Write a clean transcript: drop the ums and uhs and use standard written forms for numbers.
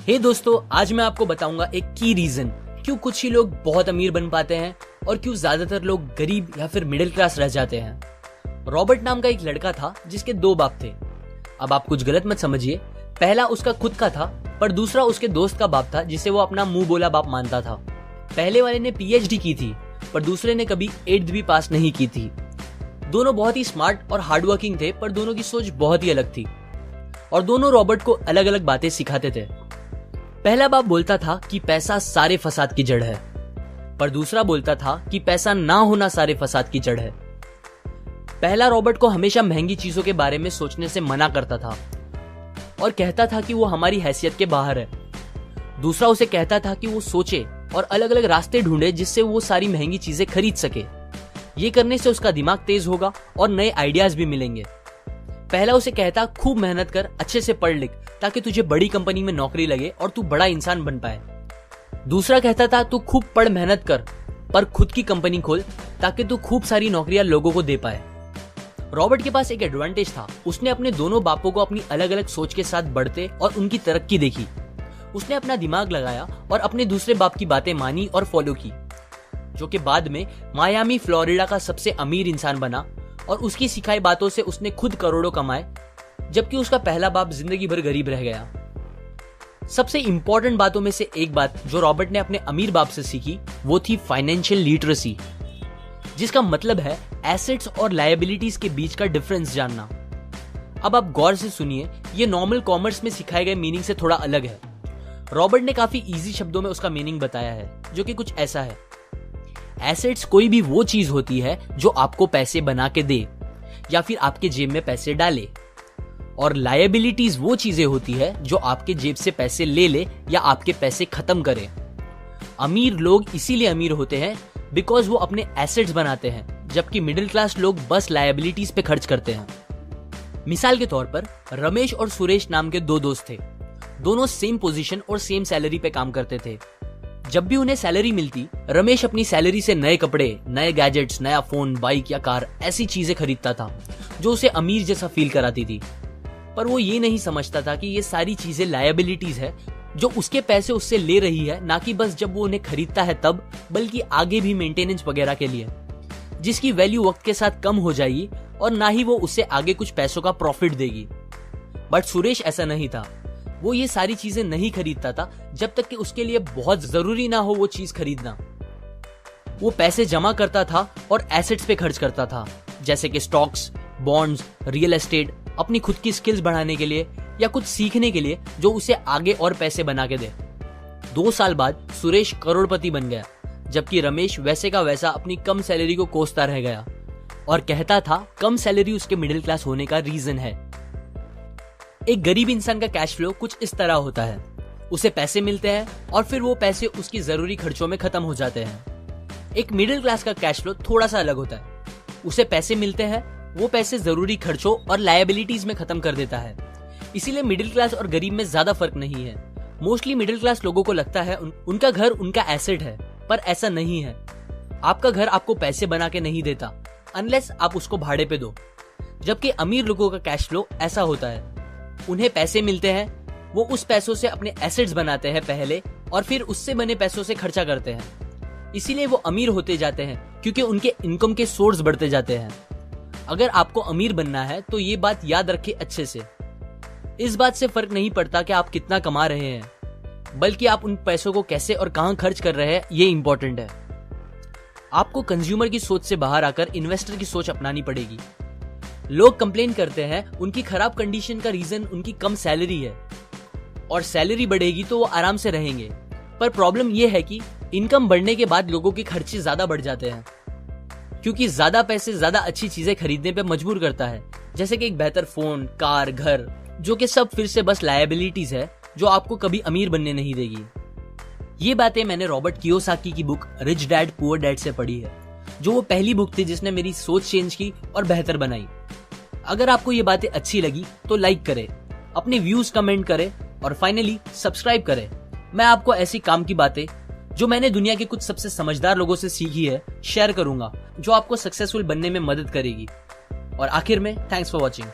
हे दोस्तों, आज मैं आपको बताऊंगा एक की रीजन क्यों कुछ ही लोग बहुत अमीर बन पाते हैं और क्यों ज्यादातर लोग गरीब या फिर मिडिल क्लास रह जाते हैं। रॉबर्ट नाम का एक लड़का था जिसके 2 बाप थे। अब आप कुछ गलत मत समझिए, पहला उसका खुद का था पर दूसरा उसके दोस्त का बाप था जिसे वो अपना मुंह बोला बाप मानता था। पहले वाले ने पीएचडी की थी पर दूसरे ने कभी 8th भी पास नहीं की थी। दोनों बहुत ही स्मार्ट और हार्डवर्किंग थे पर दोनों की सोच बहुत ही अलग थी और दोनों रॉबर्ट को अलग अलग बातें सिखाते थे। पहला बाप बोलता था कि पैसा सारे फसाद की जड़ है, पर दूसरा बोलता था कि पैसा ना होना सारे फसाद की जड़ है। पहला रॉबर्ट को हमेशा महंगी चीजों के बारे में सोचने से मना करता था और कहता था कि वो हमारी हैसियत के बाहर है। दूसरा उसे कहता था कि वो सोचे और अलग अलग रास्ते ढूंढे जिससे वो सारी महंगी चीजें खरीद सके। ये करने से उसका दिमाग तेज होगा और नए आइडियाज भी मिलेंगे। पहला उसे कहता खूब मेहनत कर, अच्छे से पढ़ लिख ताकि तुझे बड़ी कंपनी में नौकरी लगे और तू बड़ा इंसान बन पाए। दूसरा कहता था तू खूब पढ़ मेहनत कर पर खुद की कंपनी खोल ताकि तू खूब सारी नौकरियां लोगों को दे पाए। रॉबर्ट के पास एक एडवांटेज था, उसने अपने दोनों बापों को अपनी अलग अलग सोच के साथ बढ़ते और उनकी तरक्की देखी। उसने अपना दिमाग लगाया और अपने दूसरे बाप की बातें मानी और फॉलो की, जो कि बाद में मायामी फ्लोरिडा का सबसे अमीर इंसान बना और उसकी सिखाई बातों से उसने खुद करोड़ों कमाए, जबकि उसका पहला बाप जिंदगी भर गरीब रह गया। सबसे इंपॉर्टेंट बातों में से एक बात जो रॉबर्ट ने अपने अमीर बाप से सीखी वो थी फाइनेंशियल लिटरेसी, जिसका मतलब है एसेट्स और लायबिलिटीज के बीच का डिफरेंस जानना। अब आप गौर से सुनिए, ये नॉर्मल कॉमर्स में सिखाए गए मीनिंग से थोड़ा अलग है। रॉबर्ट ने काफी इजी शब्दों में उसका मीनिंग बताया है, जो कि कुछ ऐसा है। एसेट्स कोई भी वो चीज होती है जो आपको पैसे बना के दे या फिर आपके जेब में पैसे डाले, और लायबिलिटीज वो चीजें होती है जो आपके जेब से पैसे ले ले या आपके पैसे खत्म करे। अमीर लोग इसीलिए अमीर होते हैं बिकॉज वो अपने एसेट्स बनाते हैं, जबकि मिडिल क्लास लोग बस लायबिलिटीज पे खर्च करते हैं। मिसाल के तौर पर रमेश और सुरेश नाम के 2 दोस्त थे। दोनों सेम पोजीशन और सेम सैलरी पे काम करते थे। जब भी उन्हें सैलरी मिलती, रमेश अपनी सैलरी से नए कपड़े, नए गैजेट्स, नया फोन, बाइक या कार ऐसी चीजें खरीदता था जो उसे अमीर जैसा फील कराती थी। पर वो ये नहीं समझता था कि ये सारी चीजें लायबिलिटीज है जो उसके पैसे उससे ले रही है, ना कि बस जब वो उन्हें खरीदता है तब, बल्कि आगे भी मेंटेनेंस वगैरह के लिए, जिसकी वैल्यू वक्त के साथ कम हो जाएगी और ना ही वो उससे आगे कुछ पैसों का प्रॉफिट देगी। बट सुरेश ऐसा नहीं था। वो ये सारी चीजें नहीं खरीदता था जब तक कि उसके लिए बहुत जरूरी ना हो वो चीज खरीदना। वो पैसे जमा करता था और एसेट्स पे खर्च करता था, जैसे कि स्टॉक्स, बॉन्ड्स, रियल एस्टेट, अपनी खुद की स्किल्स बढ़ाने के लिए या कुछ सीखने के लिए जो उसे आगे और पैसे बना के दे। 2 साल बाद सुरेश करोड़पति बन गया, जबकि रमेश वैसे का वैसा अपनी कम सैलरी को कोसता रह गया और कहता था कम सैलरी उसके मिडिल क्लास होने का रीजन है। एक गरीब इंसान का कैश फ्लो कुछ इस तरह होता है, उसे पैसे मिलते हैं और फिर वो पैसे उसकी जरूरी खर्चों में खत्म हो जाते हैं। एक मिडिल क्लास का कैश फ्लो थोड़ा सा अलग होता है, उसे पैसे मिलते हैं, वो पैसे जरूरी खर्चों और लायबिलिटीज में खत्म कर देता है। इसीलिए मिडिल क्लास और गरीब में ज्यादा फर्क नहीं है। मोस्टली मिडिल क्लास लोगों को लगता है उनका घर उनका एसेट है, पर ऐसा नहीं है। आपका घर आपको पैसे बना के नहीं देता अनलेस आप उसको भाड़े पे दो, जबकि अमीर लोगों का कैश फ्लो ऐसा होता है, उन्हें पैसे मिलते हैं, वो उस पैसों से अपने एसेट्स बनाते हैं पहले और फिर उससे बने पैसों से खर्चा करते हैं। इसीलिए वो अमीर होते जाते हैं क्योंकि उनके इनकम के सोर्स बढ़ते जाते हैं। अगर आपको अमीर बनना है तो ये बात याद रखिए अच्छे से। इस बात से फर्क नहीं पड़ता कि आप कितना कमा रहे हैं, बल्कि आप उन पैसों को कैसे और कहां खर्च कर रहे हैं, ये इंपॉर्टेंट है। आपको कंज्यूमर की सोच से बाहर आकर इन्वेस्टर की सोच अपनानी पड़ेगी। लोग कंप्लेन करते हैं उनकी खराब कंडीशन का रीजन उनकी कम सैलरी है, और सैलरी बढ़ेगी तो वो आराम से रहेंगे। पर प्रॉब्लम ये है कि इनकम बढ़ने के बाद लोगों के खर्चे ज्यादा बढ़ जाते हैं, क्योंकि ज्यादा पैसे ज्यादा अच्छी चीजें खरीदने पे मजबूर करता है, जैसे कि एक बेहतर फोन, कार, घर, जो कि सब फिर से बस लायबिलिटीज है जो आपको कभी अमीर बनने नहीं देगी। ये बातें मैंने रॉबर्ट कियोसाकी की book rich dad poor dad से पढ़ी है, जो वो पहली बुक थी जिसने मेरी सोच चेंज की और बेहतर बनाई। अगर आपको ये बातें अच्छी लगी तो लाइक करें, अपने व्यूज कमेंट करें और फाइनली सब्सक्राइब करें। मैं आपको ऐसी काम की बातें जो मैंने दुनिया के कुछ सबसे समझदार लोगों से सीखी है शेयर करूंगा, जो आपको सक्सेसफुल बनने में मदद करेगी। और आखिर में थैंक्स फॉर वॉचिंग।